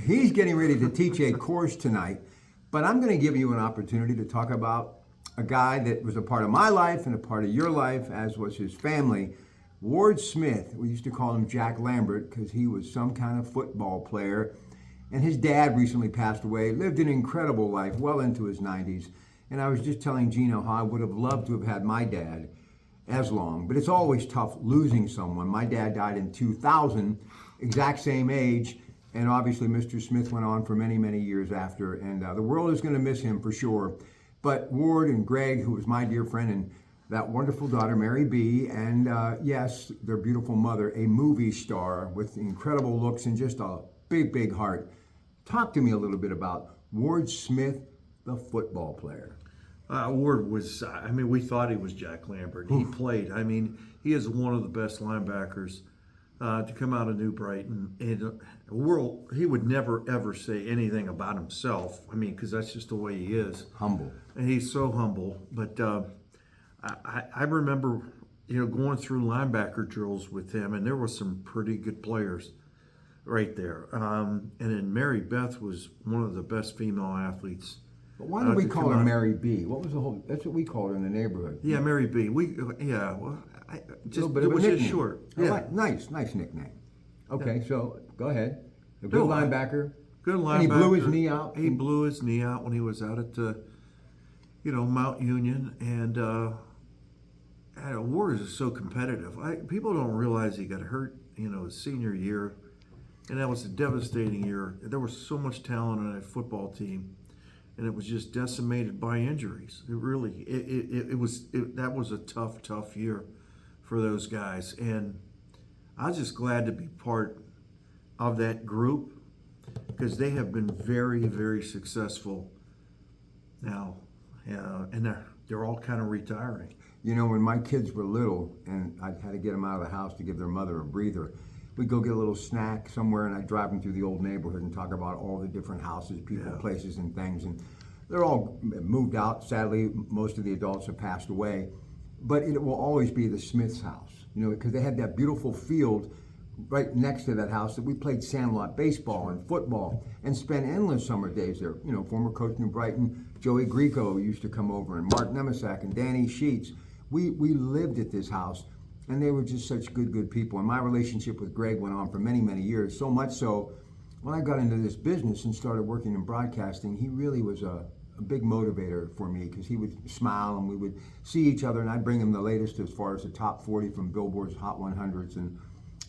He's getting ready to teach a course tonight, but I'm going to give you an opportunity to talk about a guy that was a part of my life and a part of your life, as was his family. Ward Smith, we used to call him Jack Lambert because he was some kind of football player. And his dad recently passed away, lived an incredible life, well into his 90s. And I was just telling Geno how I would have loved to have had my dad as long, but it's always tough losing someone. My dad died in 2000, exact same age, and obviously Mr. Smith went on for many, many years after, and the world is going to miss him for sure. But Ward and Greg, who was my dear friend, and that wonderful daughter, Mary B., and yes, their beautiful mother, a movie star with incredible looks and just a big, big heart. Talk to me a little bit about Ward Smith, the football player. Ward was, we thought he was Jack Lambert. He played. He is one of the best linebackers to come out of New Brighton. And he would never, ever say anything about himself. Because that's just the way he is. Humble. And he's so humble. But I remember, going through linebacker drills with him, and there were some pretty good players right there. And then Mary Beth was one of the best female athletes. But why do we call her Mary B? What was the whole? That's what we called her in the neighborhood. Yeah, Mary B. It was just short. Yeah, nice nickname. Okay, so go ahead. A good linebacker. Good linebacker. And he blew his knee out. He blew his knee out when he was out at Mount Union, and Ward is so competitive. People don't realize he got hurt, his senior year, and that was a devastating year. There was so much talent on that football team. And it was just decimated by injuries. That was a tough year for those guys. And I was just glad to be part of that group because they have been very, very successful now. And they're all kind of retiring. When my kids were little and I had to get them out of the house to give their mother a breather, we'd go get a little snack somewhere, and I'd drive them through the old neighborhood and talk about all the different houses, people, places, and things. And they're all moved out. Sadly, most of the adults have passed away. But it will always be the Smith's house, because they had that beautiful field right next to that house that we played sandlot baseball and football and spent endless summer days there. Former coach New Brighton, Joey Grieco used to come over, and Mark Nemisak and Danny Sheets. We lived at this house. And they were just such good people. And my relationship with Greg went on for many, many years. So much so, when I got into this business and started working in broadcasting, he really was a big motivator for me because he would smile and we would see each other, and I'd bring him the latest as far as the top 40 from Billboard's Hot 100s. And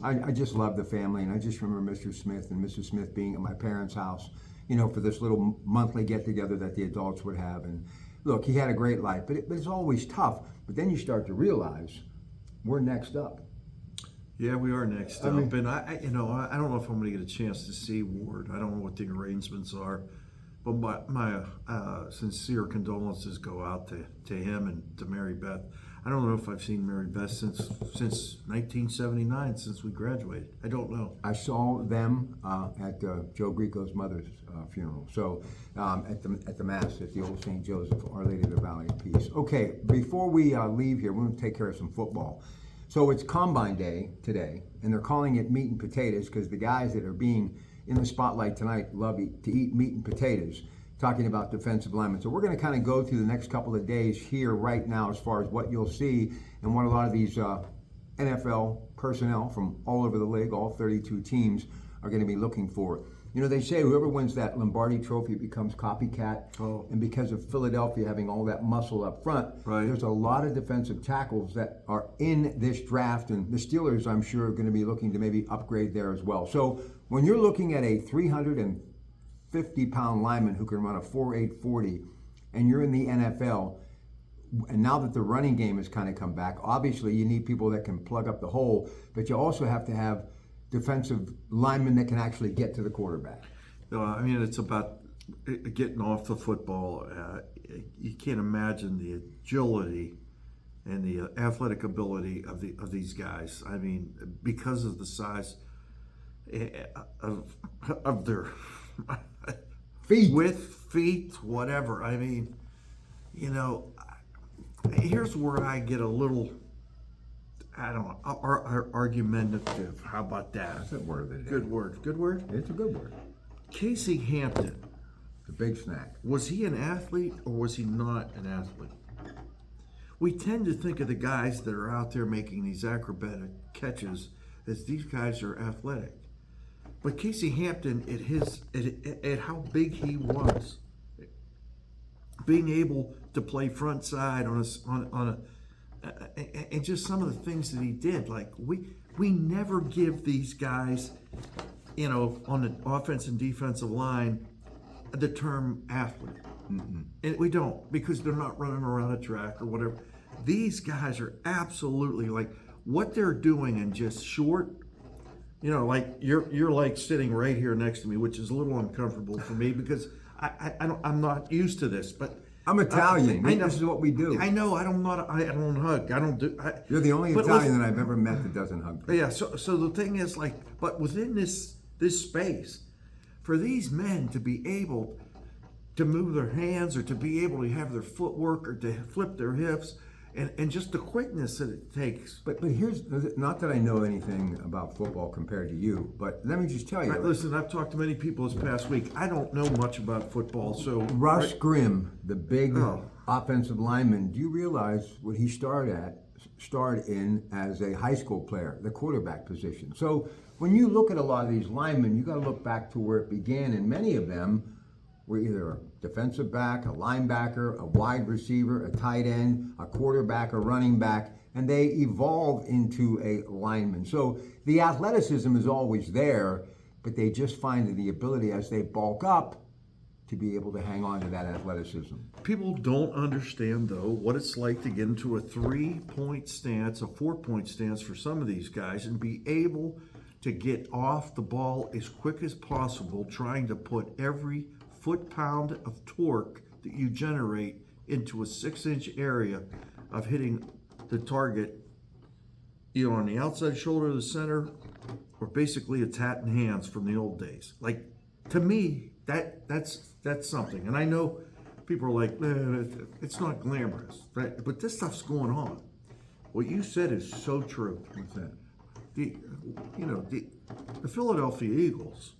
I just loved the family. And I just remember Mr. Smith and Mrs. Smith being at my parents' house, for this little monthly get-together that the adults would have. And look, he had a great life, but it's always tough. But then you start to realize we're next up. Yeah, we are next up. And I don't know if I'm going to get a chance to see Ward. I don't know what the arrangements are, but my sincere condolences go out to him and to Mary Beth. I don't know if I've seen Mary Beth since 1979, since we graduated. I don't know. I saw them at Joe Grieco's mother's funeral. So at the Mass at the old St. Joseph, Our Lady of the Valley of Peace. Okay, before we leave here, we're going to take care of some football. So it's Combine Day today, and they're calling it meat and potatoes because the guys that are being in the spotlight tonight love to eat meat and potatoes, talking about defensive linemen. So we're going to kind of go through the next couple of days here right now as far as what you'll see and what a lot of these NFL personnel from all over the league, all 32 teams, are going to be looking for. They say whoever wins that Lombardi trophy becomes copycat. Oh. And because of Philadelphia having all that muscle up front, there's a lot of defensive tackles that are in this draft. And the Steelers, I'm sure, are going to be looking to maybe upgrade there as well. So when you're looking at a 350-pound lineman who can run a 4.8 40, and you're in the NFL, and now that the running game has kind of come back, obviously you need people that can plug up the hole, but you also have to have defensive linemen that can actually get to the quarterback. It's about getting off the football. You can't imagine the agility and the athletic ability of these guys. Because of the size of their feet, whatever. Here's where I get a little, argumentative. How about that? That's a word of the day. Good word. Good word? It's a good word. Casey Hampton, The big snack. was he an athlete or was he not an athlete? We tend to think of the guys that are out there making these acrobatic catches as these guys are athletic. But Casey Hampton, at how big he was, being able to play front side and just some of the things that he did, like we never give these guys, on the offense and defensive line, the term athlete. And we don't, because they're not running around a track or whatever. These guys are absolutely, like, what they're doing in just short, like you're like sitting right here next to me, which is a little uncomfortable for me because I'm not used to this, but I'm Italian. I know. This is what we do. I know. I don't hug. I don't do. You're the only but Italian listen, that I've ever met that doesn't hug people. Yeah. So the thing is, like, but within this space, for these men to be able to move their hands or to be able to have their footwork or to flip their hips and just the quickness that it takes. But here's, not that I know anything about football compared to you, but let me just tell you. Listen, I've talked to many people this past week. I don't know much about football, so Russ Grimm, the big Oh. offensive lineman, do you realize what he started in as a high school player, the quarterback position? So when you look at a lot of these linemen, you got to look back to where it began, and many of them were either a defensive back, a linebacker, a wide receiver, a tight end, a quarterback, a running back, and they evolved into a lineman. So the athleticism is always there, but they just find the ability as they bulk up to be able to hang on to that athleticism. people don't understand, though, what it's like to get into a 3-point stance, a 4-point stance for some of these guys, and be able to get off the ball as quick as possible, trying to put every foot-pound of torque that you generate into a 6-inch area of hitting the target, either on the outside shoulder of the center or basically it's hat and hands from the old days. Like, to me, that's something. And I know people are like, it's not glamorous, right? But this stuff's going on. What you said is so true. What's that? The Philadelphia Eagles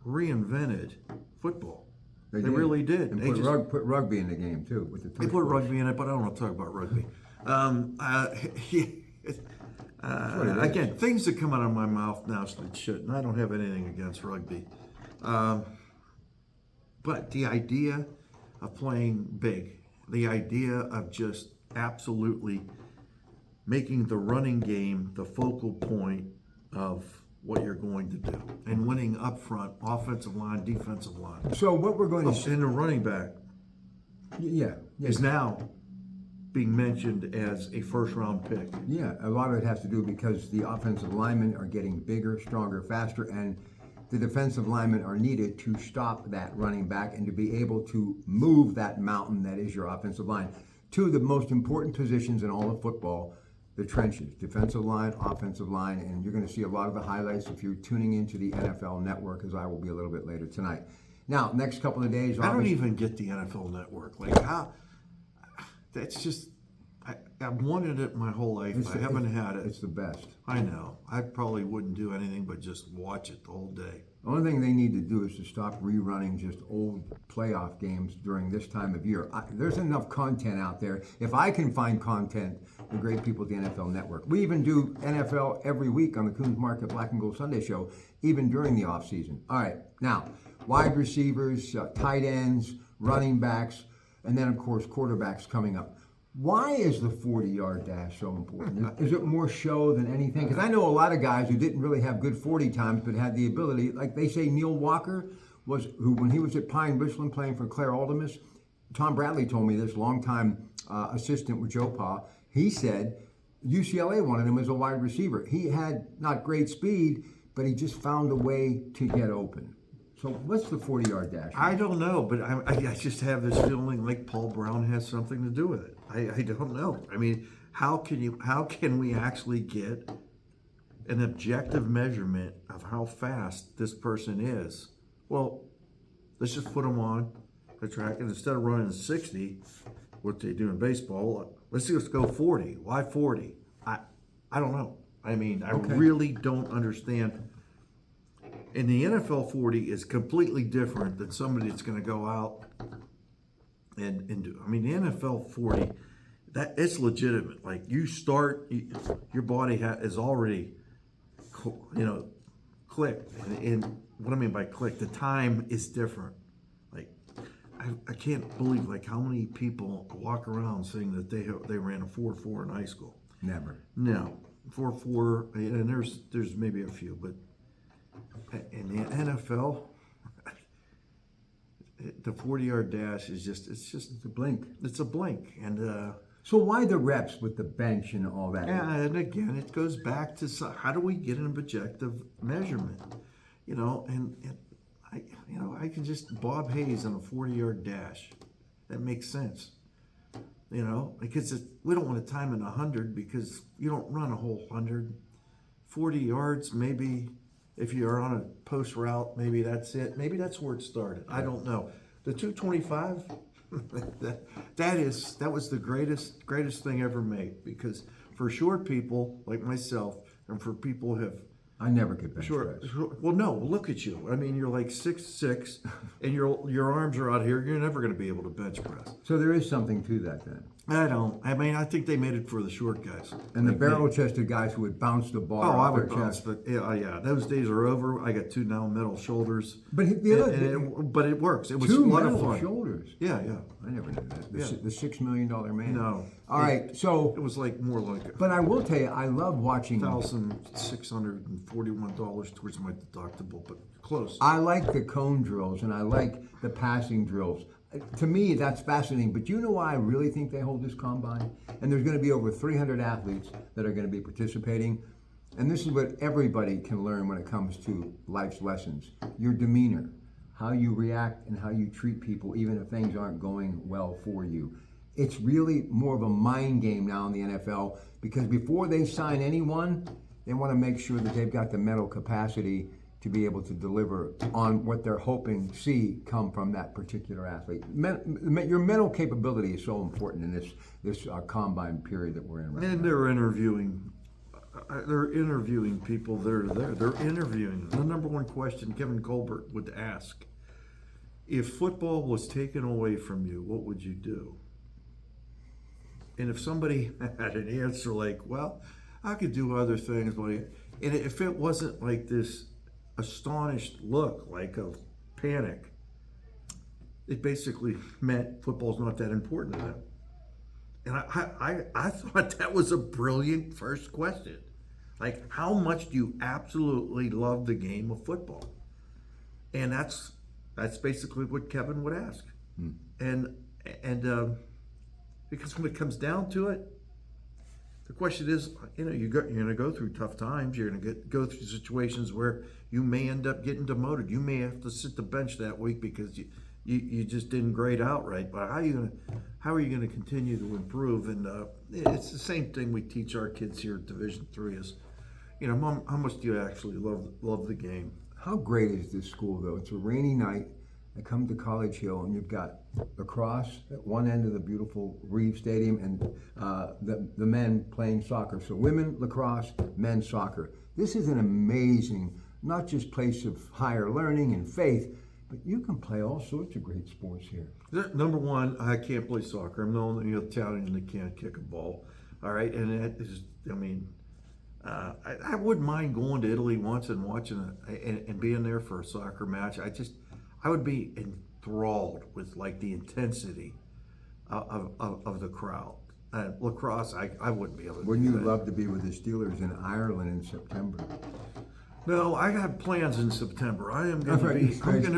reinvented football. They really did. And They put rugby in the game too. With the They put rugby in it, but I don't want to talk about rugby. Again, things that come out of my mouth now that shouldn't. I don't have anything against rugby. But the idea of playing big, the idea of just absolutely making the running game the focal point of what you're going to do, and winning up front, offensive line, defensive line. So what we're going to And the running back is now being mentioned as a first-round pick. Yeah, a lot of it has to do because the offensive linemen are getting bigger, stronger, faster, and the defensive linemen are needed to stop that running back and to be able to move that mountain that is your offensive line. Two of the most important positions in all of football, the trenches, defensive line, offensive line, and you're going to see a lot of the highlights if you're tuning into the NFL Network, as I will be a little bit later tonight. Now, next couple of days, I don't even get the NFL Network. Like, how? That's just. I've wanted it my whole life. I haven't had it. It's the best. I know. I probably wouldn't do anything but just watch it the whole day. The only thing they need to do is to stop rerunning just old playoff games during this time of year. There's enough content out there. If I can find content, the great people at the NFL Network. We even do NFL every week on the Coons Market Black and Gold Sunday Show, even during the off season. All right, now, wide receivers, tight ends, running backs, and then, of course, quarterbacks coming up. Why is the 40-yard dash so important? Is it more show than anything? Because I know a lot of guys who didn't really have good 40 times, but had the ability. Like they say, Neil Walker who when he was at Pine Richland playing for Claire Aldemus, Tom Bradley told me this, longtime assistant with Joe Pa. He said UCLA wanted him as a wide receiver. He had not great speed, but he just found a way to get open. So what's the 40-yard dash? I don't know, but I just have this feeling like Paul Brown has something to do with it. I don't know. I mean, how can we actually get an objective measurement of how fast this person is? Well, let's just put them on the track, and instead of running 60, what they do in baseball, let's just go 40. Why 40? I don't know. I mean, I really don't understand. And the NFL 40 is completely different than somebody that's going to go out and do. I mean, the NFL 40, that it's legitimate. Like you start, your body is already, clicked. And what I mean by click, the time is different. Like I can't believe like how many people walk around saying that they ran a 4.4 in high school. Never. No, 4.4, and there's maybe a few, but in the NFL, the 40-yard dash is it's a blink. It's a blink, and So why the reps with the bench and all that? yeah, and again, it goes back to how do we get an objective measurement, and I can just Bob Hayes on a 40-yard dash, that makes sense, because we don't want to time in 100 because you don't run a whole 100, 40 yards maybe. If you're on a post route, maybe that's it. Maybe that's where it started. I don't know. The 225, that was the greatest thing ever made, because for short people like myself and for people who have I never could bench short. press. Well, no, look at you. I mean, you're like 6'6", and your arms are out here. You're never going to be able to bench press. So there is something to that then. I think they made it for the short guys. And the barrel-chested guys who would bounce the ball Oh, I off would their bounce, chest. but yeah, those days are over. I got 2 now metal shoulders. But But it works. It was a two lot of metal fun. shoulders. Yeah. I never knew that. Yeah. The $6 million man. No. All right, so. It was like more like But I will tell you, I love watching. $1,641 towards my deductible, but close. I like the cone drills and I like the passing drills. To me, that's fascinating. But you know why I really think they hold this combine? And there's going to be over 300 athletes that are going to be participating. And this is what everybody can learn when it comes to life's lessons. Your demeanor, how you react and how you treat people, even if things aren't going well for you. It's really more of a mind game now in the NFL, because before they sign anyone, they want to make sure that they've got the mental capacity to be able to deliver on what they're hoping to see come from that particular athlete. Your mental capability is so important in this combine period that we're in right now. And they're interviewing people that are there. They're interviewing. The number one question Kevin Colbert would ask: if football was taken away from you, what would you do? And if somebody had an answer like, well, I could do other things, but and if it wasn't like this astonished look, like of panic, it basically meant football's not that important to them. And I thought that was a brilliant first question. Like, how much do you absolutely love the game of football? And that's basically what Kevin would ask. And because when it comes down to it, the question is, you're going to go through tough times. You're going to go through situations where you may end up getting demoted. You may have to sit the bench that week because you just didn't grade out right. But how are you going to continue to improve? And it's the same thing we teach our kids here at Division III is, Mom, how much do you actually love the game? How great is this school, though? It's a rainy night. I come to College Hill, and you've got lacrosse at one end of the beautiful Reeve Stadium, and the men playing soccer. So women lacrosse, men's soccer. This is an amazing, not just place of higher learning and faith, but you can play all sorts of great sports here. Number one, I can't play soccer. I'm the only Italian that can't kick a ball. All right, and that is, I wouldn't mind going to Italy once and watching and being there for a soccer match. I would be enthralled with like the intensity of the crowd. Lacrosse, I wouldn't be able to. Wouldn't you love to be with the Steelers in Ireland in September? No, I got plans in September. I'm going to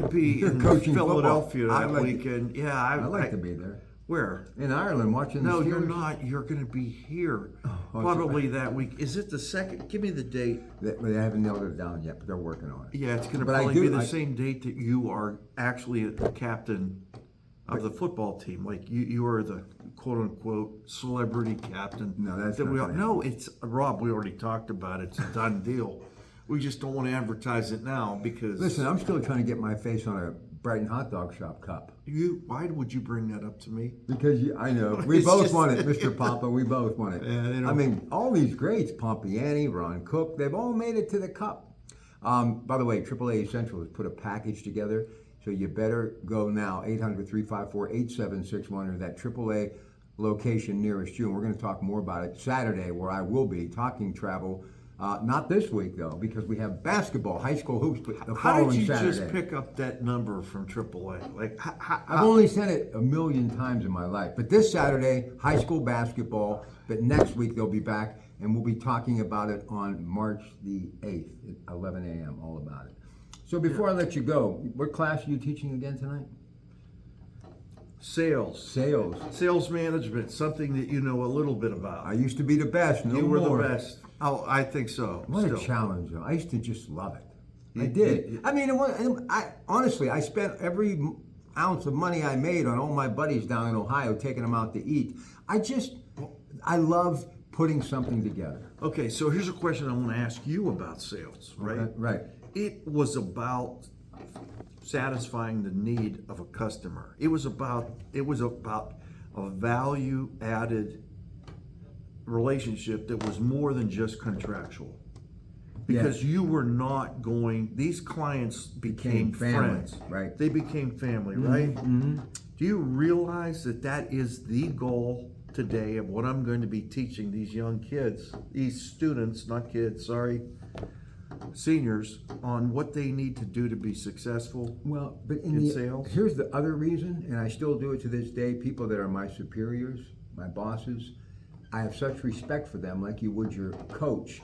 be in coaching Philadelphia football. that weekend. Yeah, I'd like to be there. Where? In Ireland, watching the Steelers. No, you're not. You're going to be here probably that week. Is it the second? Give me the date. They haven't nailed it down yet, but they're working on it. Yeah, it's going to probably be the same date that you are actually the captain of the football team. Like you are the quote unquote celebrity captain. No, that's not no. It's Rob. We already talked about it. It's a done deal. We just don't want to advertise it now because. Listen, I'm still trying to get my face on a Brighton Hot Dog Shop cup. Why would you bring that up to me? Because I know we both want it, Mr. Papa. We both want it. Yeah, I mean, all these greats, Pompiani, Ron Cook, they've all made it to the cup. By the way, AAA Central has put a package together, so you better go now, 800-354-8761, or that AAA location nearest you. And we're going to talk more about it Saturday, where I will be talking travel. Not this week, though, because we have basketball, high school hoops, but the How did following you Saturday. just pick up that number from AAA? Like, I've only said it a million times in my life. But this Saturday, high school basketball. But next week they'll be back, and we'll be talking about it on March the 8th at 11 a.m., all about it. So before I let you go, what class are you teaching again tonight? Sales management, something that you know a little bit about. I used to be the best. No You were more. the best. Oh, I think so. What still. a challenge, though. I used to just love it. I did. I mean, honestly, I spent every ounce of money I made on all my buddies down in Ohio, taking them out to eat. I love putting something together. Okay, so here's a question I want to ask you about sales, right? Okay, right. It was about satisfying the need of a customer. It was about a value added relationship that was more than just contractual. Because you were not going, these clients became family, friends. right. They became family, right? Mm-hmm. Do you realize that is the goal today of what I'm going to be teaching these young kids, these students, not kids, sorry, seniors, on what they need to do to be successful? Well, but in sales? Here's the other reason, and I still do it to this day. People that are my superiors, my bosses, I have such respect for them, like you would your coach,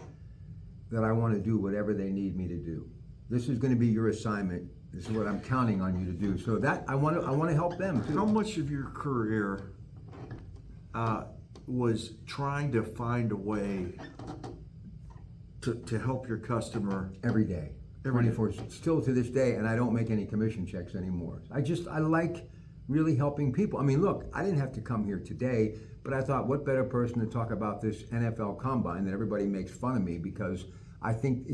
that I want to do whatever they need me to do. This is going to be your assignment. This is what I'm counting on you to do. So that I want to help them too. How much of your career was trying to find a way to help your customer Every day. 24, still to this day, and I don't make any commission checks anymore. I like really helping people. I mean, look, I didn't have to come here today, but I thought, what better person to talk about this NFL Combine that everybody makes fun of me, because I think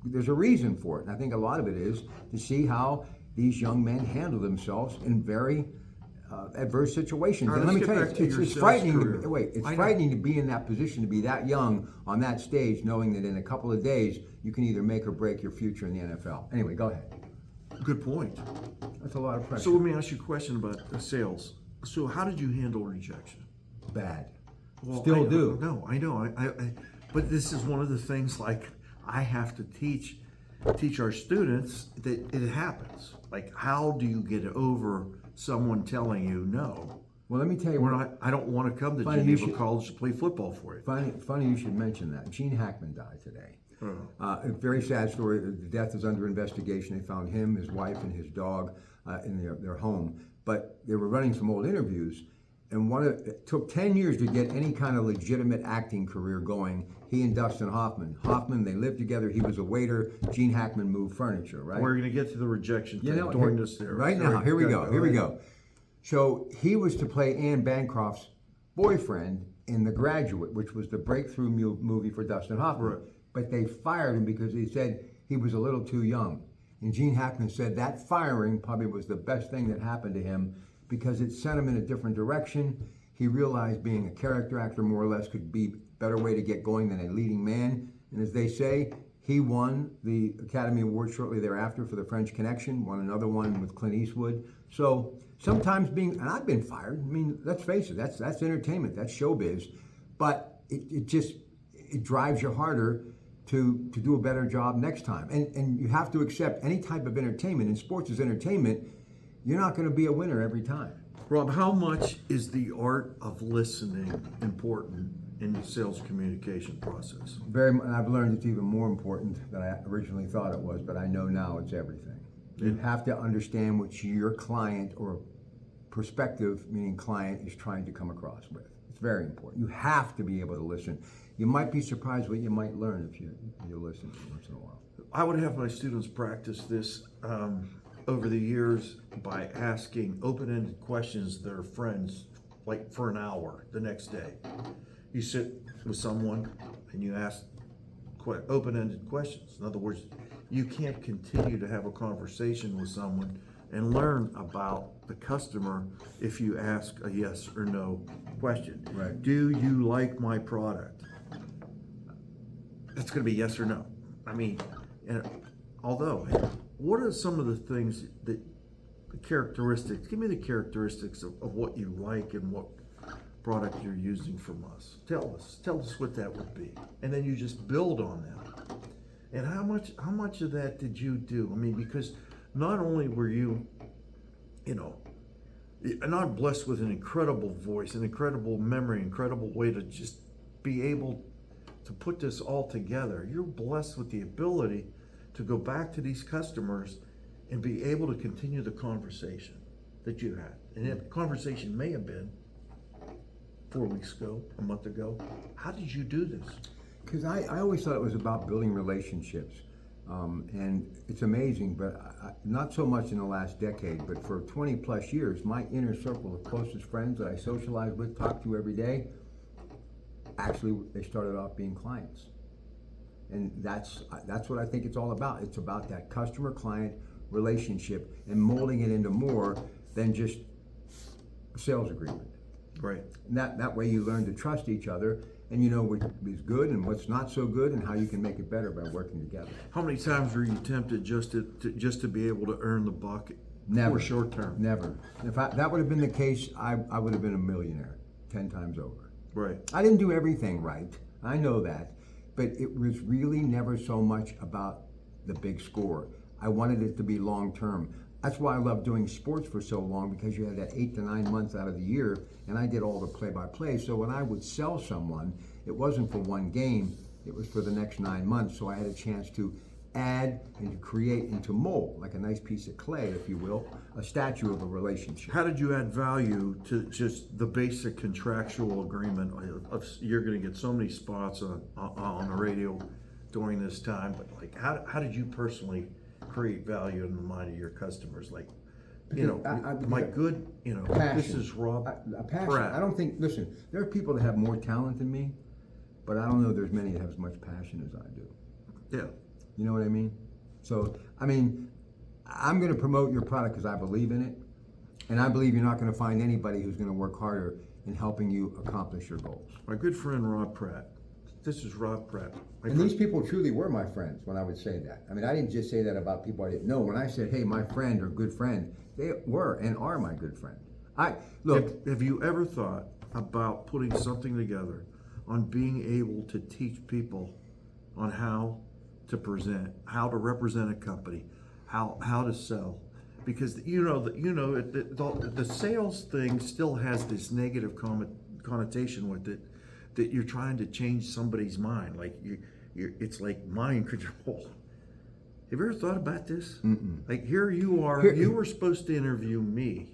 there's a reason for it. And I think a lot of it is to see how these young men handle themselves in very adverse situations. Right, and let me let's tell get you, back to it's your frightening. sales career. It's frightening to be in that position, to be that young on that stage, knowing that in a couple of days you can either make or break your future in the NFL. Anyway, go ahead. Good point. That's a lot of pressure. So let me ask you a question about sales. So how did you handle rejection? Bad. Well, Still do. No, I know. But this is one of the things, like, I have to teach our students that it happens. Like, how do you get over someone telling you no? Well, let me tell you I don't want to come to Funny you Geneva should- College to play football for you. Funny you should mention that. Gene Hackman died today. A very sad story. The death is under investigation. They found him, his wife, and his dog in their home. But they were running some old interviews, and it took 10 years to get any kind of legitimate acting career going. He and Dustin Hoffman. They lived together. He was a waiter. Gene Hackman moved furniture, right? We're going to get to the rejection thing during this there. Right now, here we go. So he was to play Anne Bancroft's boyfriend in The Graduate, which was the breakthrough movie for Dustin Hoffman. Right. But they fired him because he said he was a little too young. And Gene Hackman said that firing probably was the best thing that happened to him, because it sent him in a different direction. He realized being a character actor more or less could be a better way to get going than a leading man. And as they say, he won the Academy Award shortly thereafter for The French Connection, won another one with Clint Eastwood. So sometimes and I've been fired. I mean, let's face it, that's entertainment, that's showbiz. But it drives you harder to do a better job next time. And you have to accept any type of entertainment, and sports is entertainment, you're not going to be a winner every time. Rob, how much is the art of listening important in the sales communication process? And I've learned it's even more important than I originally thought it was, but I know now it's everything. You have to understand what your client or prospective, meaning client, is trying to come across with. It's very important. You have to be able to listen. You might be surprised what you might learn if you listen once in a while. I would have my students practice this over the years by asking open-ended questions to their friends, like for an hour the next day. You sit with someone and you ask open-ended questions. In other words, you can't continue to have a conversation with someone and learn about the customer if you ask a yes or no question. Right. Do you like my product? That's going to be yes or no. I mean, although, what are some of the things that, the characteristics, give me the characteristics of what you like and what product you're using from us. Tell us what that would be. And then you just build on that. And how much of that did you do? I mean, because not only were you, not blessed with an incredible voice, an incredible memory, incredible way to just be able to put this all together, you're blessed with the ability to go back to these customers and be able to continue the conversation that you had. And that conversation may have been 4 weeks ago, a month ago. How did you do this? Because I always thought it was about building relationships. And it's amazing, but not so much in the last decade, but for 20 plus years, my inner circle of closest friends that I socialize with, talk to every day, actually, they started off being clients. And that's what I think it's all about. It's about that customer-client relationship and molding it into more than just a sales agreement. Right. And that way you learn to trust each other, and you know what is good and what's not so good, and how you can make it better by working together. How many times were you tempted just to be able to earn the buck? Never. For short term. Never. If that would have been the case, I would have been a millionaire 10 times over. Right. I didn't do everything right. I know that. But it was really never so much about the big score. I wanted it to be long term. That's why I love doing sports for so long, because you had that 8 to 9 months out of the year, and I did all the play-by-play. So when I would sell someone, it wasn't for one game, it was for the next 9 months. So I had a chance to add and to create and to mold, like a nice piece of clay, if you will, a statue of a relationship. How did you add value to just the basic contractual agreement of you're going to get so many spots on the radio during this time? But like, how did you personally create value in the mind of your customers? Like, passion. This is Rob Passion. Pratte. I don't think, listen, there are people that have more talent than me, but I don't know there's many that have as much passion as I do. Yeah. You know what I mean? So, I mean, I'm going to promote your product because I believe in it, and I believe you're not going to find anybody who's going to work harder in helping you accomplish your goals. My good friend Rob Pratte. This is Rob Pratte. And these people truly were my friends when I would say that. I mean, I didn't just say that about people I didn't know. When I said, hey, my friend or good friend, they were and are my good friend. Have you ever thought about putting something together on being able to teach people on how to present, how to represent a company, how to sell? Because the sales thing still has this negative connotation with it, that you're trying to change somebody's mind. Like it's like mind control. Have you ever thought about this? Mm-mm. Like, here you are. You were supposed to interview me,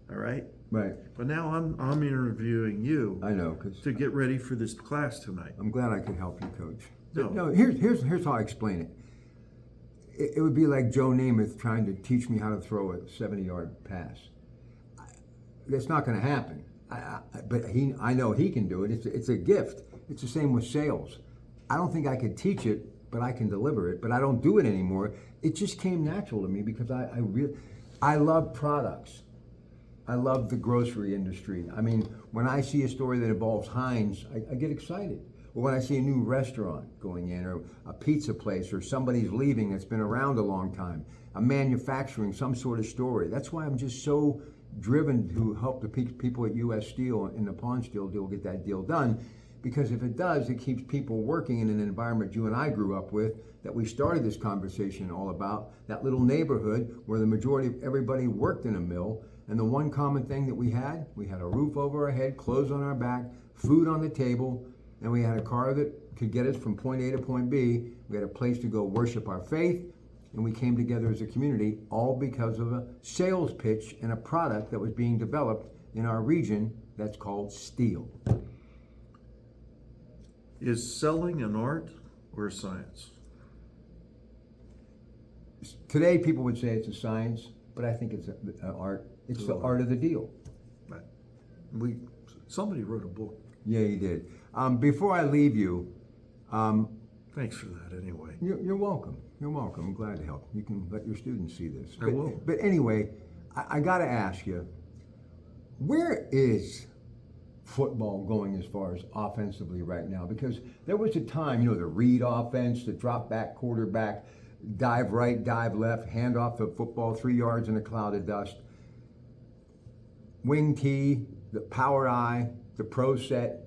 all right? Right. But now I'm interviewing you. I know, because to get ready for this class tonight. I'm glad I could help you, Coach. No. No, here's how I explain it. It would be like Joe Namath trying to teach me how to throw a 70-yard pass. That's not going to happen. But I know he can do it. It's a gift. It's the same with sales. I don't think I could teach it, but I can deliver it. But I don't do it anymore. It just came natural to me because I love products. I love the grocery industry. I mean, when I see a story that involves Heinz, I get excited. Or when I see a new restaurant going in, or a pizza place, or somebody's leaving that's been around a long time, a manufacturing, some sort of story. That's why I'm just so driven to help the people at U.S. Steel and the Pawn Steel deal get that deal done. Because if it does, it keeps people working in an environment you and I grew up with, that we started this conversation all about, that little neighborhood where the majority of everybody worked in a mill. And the one common thing that we had a roof over our head, clothes on our back, food on the table, and we had a car that could get us from point A to point B. We had a place to go worship our faith, and we came together as a community, all because of a sales pitch and a product that was being developed in our region that's called steel. Is selling an art or a science? Today, people would say it's a science, but I think it's an art. It's the art of the deal. Right. Somebody wrote a book. Yeah, you did. Before I leave you, thanks for that. Anyway, you're welcome. You're welcome. I'm glad to help. You can let your students see this. I will. But anyway, I got to ask you, where is football going as far as offensively right now? Because there was a time, the read offense, the drop back quarterback, dive right, dive left, hand off the football 3 yards in a cloud of dust. Wing T, the power I, the pro set.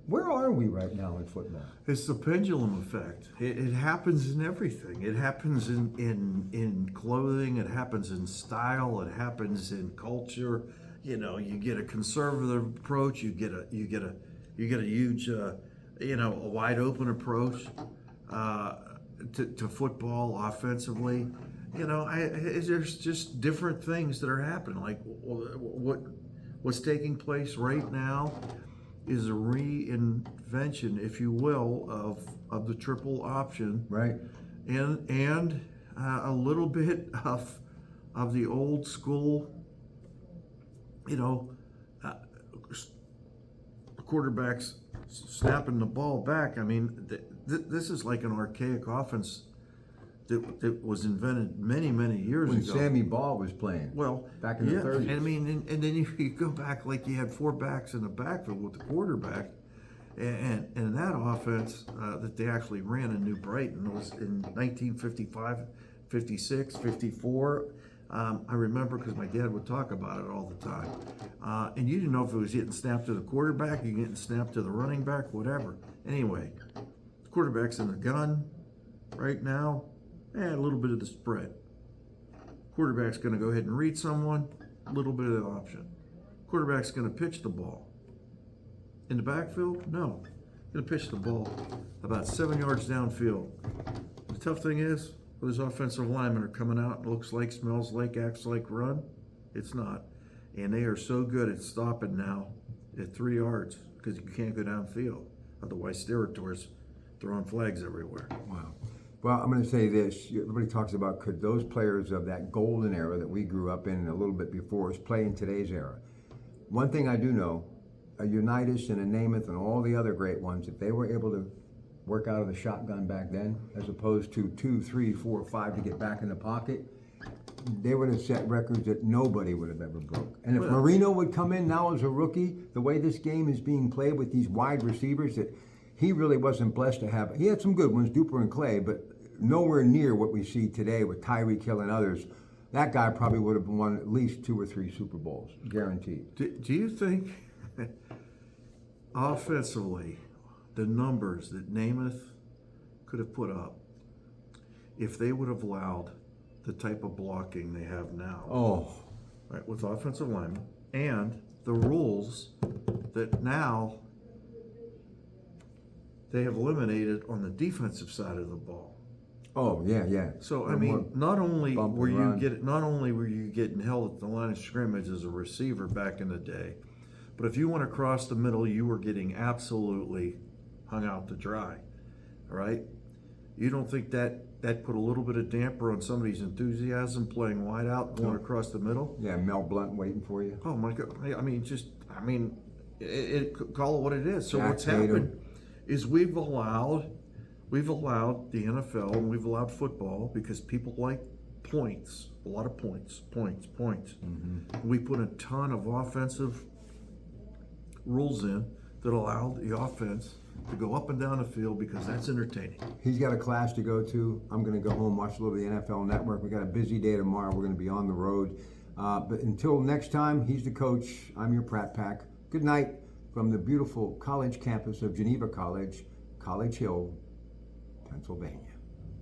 Where are we right now in football? It's the pendulum effect. It happens in everything. It happens in clothing. It happens in style. It happens in culture. You know, you get a conservative approach. You get a huge, a wide open approach to football offensively. You know, there's just different things that are happening. Like what's taking place right now is a reinvention, if you will, of the triple option, Right. and a little bit of the old school, quarterbacks snapping the ball back. I mean, this is like an archaic offense that was invented many years When ago. Sammy Ball was playing. Well, back in the 30s. I mean, and then you go back like you had 4 backs in the backfield with the quarterback, and that offense that they actually ran in New Brighton was in 1955, 56, 54. I remember because my dad would talk about it all the time. And you didn't know if it was getting snapped to the quarterback, you getting snapped to the running back, whatever. Anyway, the quarterback's in the gun right now. A little bit of the spread. Quarterback's going to go ahead and read someone, a little bit of the option. Quarterback's going to pitch the ball. In the backfield? No. Going to pitch the ball about 7 yards downfield. The tough thing is, those offensive linemen are coming out, looks like, smells like, acts like run. It's not. And they are so good at stopping now at 3 yards because you can't go downfield. Otherwise, territories throwing flags everywhere. Wow. Well, I'm going to say this. Everybody talks about could those players of that golden era that we grew up in and a little bit before us play in today's era. One thing I do know, a Unitas and a Namath and all the other great ones, if they were able to work out of the shotgun back then, as opposed to 2, 3, 4, 5 to get back in the pocket, they would have set records that nobody would have ever broke. And if Marino would come in now as a rookie, the way this game is being played with these wide receivers, that he really wasn't blessed to have. He had some good ones, Duper and Clay, but nowhere near what we see today with Tyreek Hill and others. That guy probably would have won at least 2 or 3 Super Bowls, guaranteed. Do you think offensively, the numbers that Namath could have put up, if they would have allowed the type of blocking they have now, right, with offensive linemen, and the rules that now they have eliminated on the defensive side of the ball? Oh, yeah. So I mean, not only bump were and you getting held at the line of scrimmage as a receiver back in the day, but if you went across the middle, you were getting absolutely hung out to dry. All right, you don't think that put a little bit of damper on somebody's enthusiasm playing wide out, going across the middle? Yeah, Mel Blunt waiting for you. Oh my God! Call it what it is. So Jack what's Tatum. happened is we've allowed the NFL and we've allowed football because people like points, a lot of points. Mm-hmm. We put a ton of offensive rules in that allowed the offense to go up and down the field because that's entertaining. He's got a class to go to. I'm going to go home, watch a little of the NFL Network. We got a busy day tomorrow. We're going to be on the road. But until next time, he's the coach. I'm your Pratt Pack. Good night from the beautiful college campus of Geneva College, College Hill, Pennsylvania.